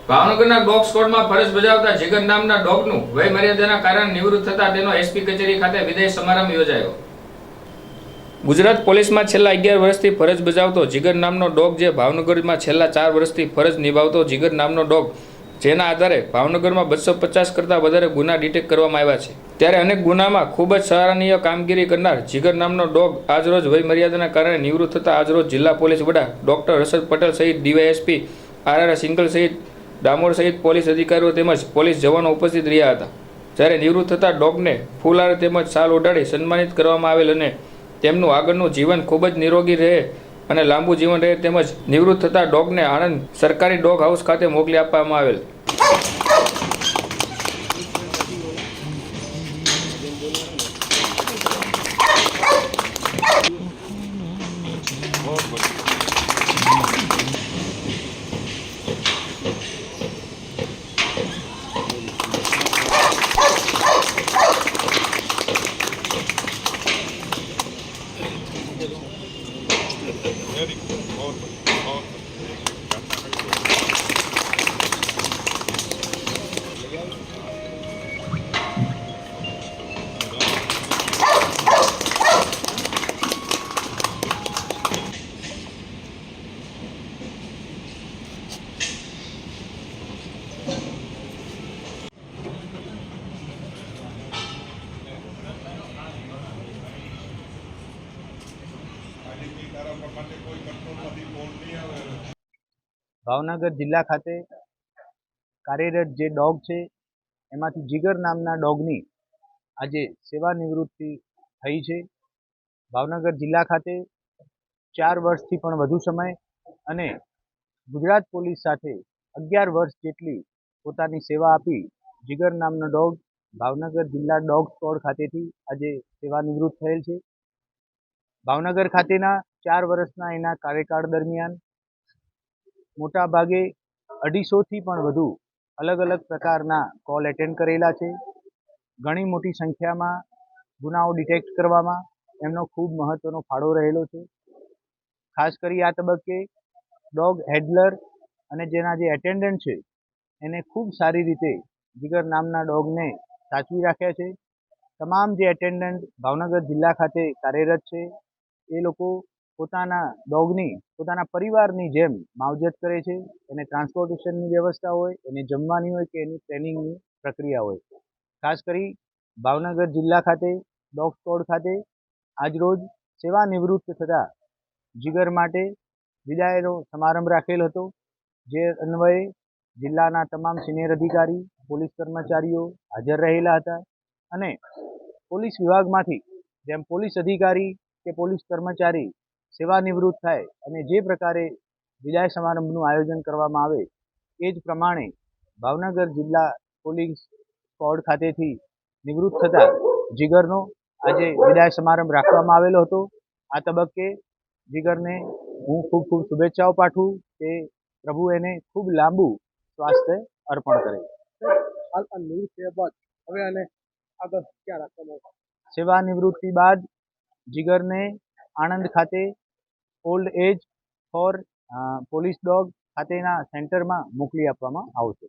ભાવનગરના ડોગ સ્કોડમાં ફરજ બજાવતા જીગર નામના ડોગનું વય મર્યાદાના કારણે નિવૃત્ત થતા તેનો એસપી કચેરી ખાતે વિદાય સમારંભ યોજાયો। ગુજરાત પોલીસમાં છેલ્લા 11 વર્ષથી ફરજ બજાવતો જીગર નામનો ડોગ, જે ભાવનગરમાં છેલ્લા 4 વર્ષથી ફરજ નિભાવતો જીગર નામનો ડોગ, જેના આધારે ભાવનગરમાં 250 કરતાં વધારે ગુના ડિટેક્ટ કરવામાં આવ્યા છે। ત્યારે અનેક ગુનામાં ખૂબ જ સરાહનીય કામગીરી કરનાર જીગર નામનો ડોગ આજરોજ વય મર્યાદાના કારણે નિવૃત્ત થતા આજરોજ જિલ્લા પોલીસ વડા ડોક્ટર હર્ષદ પટેલ સહિત ડીવાયએસપી આર સિંગલ સહિત ડામોર સહિત પોલીસ અધિકારીઓ તેમજ પોલીસ જવાનો ઉપસ્થિત રહ્યા હતા। જ્યારે નિવૃત્ત થતા ડોગને ફૂલહાર તેમજ શાલ ઓઢાડી સન્માનિત કરવામાં આવેલ અને તેમનું આગળનું જીવન ખૂબ જ નિરોગી રહે અને લાંબુ જીવન રહે તેમજ નિવૃત્ત થતા ડોગને આણંદ સરકારી ડોગ હાઉસ ખાતે મોકલી આપવામાં આવેલ। ભાવનગર જિલ્લા ખાતે કાર્યરત જે ડોગ છે એમાંથી જીગર નામના ડોગની આજે સેવા નિવૃત્તિ થઈ છે। ભાવનગર જિલ્લા ખાતે 4 વર્ષથી પણ વધુ સમય અને ગુજરાત પોલીસ સાથે 11 વર્ષ જેટલી પોતાની સેવા આપી જીગર નામનો ડોગ ભાવનગર જિલ્લા ડોગ સ્કોડ ખાતેથી આજે સેવા નિવૃત્ત થયેલ છે। ભાવનગર ખાતેના 4 વર્ષના એના કાર્યકાળ દરમિયાન મોટા ભાગે 250થી પણ વધુ અલગ અલગ પ્રકારના કોલ એટેન્ડ કરેલા છે। ઘણી મોટી સંખ્યામાં ગુનાઓ ડિટેક્ટ કરવામાં એમનો ખૂબ મહત્વનો ફાળો રહેલો છે। ખાસ કરી આ તબક્કે ડોગ હેન્ડલર અને જેના જે એટેન્ડન્ટ છે એને ખૂબ સારી રીતે જીગર નામના ડોગને સાચવી રાખ્યા છે। તમામ જે એટેન્ડન્ટ ભાવનગર જિલ્લા ખાતે કાર્યરત છે એ લોકો પોતાના ડોગની પોતાના પરિવારની જેમ માવજત કરે છે। એને ટ્રાન્સપોર્ટેશનની વ્યવસ્થા હોય, એને જમવાની હોય કે એની ટ્રેનિંગની પ્રક્રિયા હોય। ખાસ કરી ભાવનગર જિલ્લા ખાતે ડોગ સ્કોડ ખાતે આજરોજ સેવા નિવૃત્ત થતા જીગર માટે વિદાયનો સમારંભ રાખેલ હતો, જે અન્વયે જિલ્લાના તમામ સિનિયર અધિકારી, પોલીસ કર્મચારીઓ હાજર રહેલા હતા અને પોલીસ વિભાગમાંથી જેમ પોલીસ અધિકારી કે પોલીસ કર્મચારી સેવા નિવૃત્ત થાય અને જે પ્રકારે વિદાય સમારંભનું આયોજન કરવામાં આવે એ જ પ્રમાણે ભાવનગર જિલ્લા પોલીસ સ્કોડ ખાતેથી નિવૃત્ત થતા જીગરનો આજે વિદાય સમારંભ રાખવામાં આવેલો હતો। આ તબક્કે જીગરને હું ખૂબ ખૂબ શુભેચ્છાઓ પાઠવું કે પ્રભુ એને ખૂબ લાંબુ સ્વાસ્થ્ય અર્પણ કરે। સેવા નિવૃત્તિ બાદ જીગરને આણંદ ખાતે old age for police dog ખાતેના સેન્ટરમાં મોકલી આપવામાં આવશે।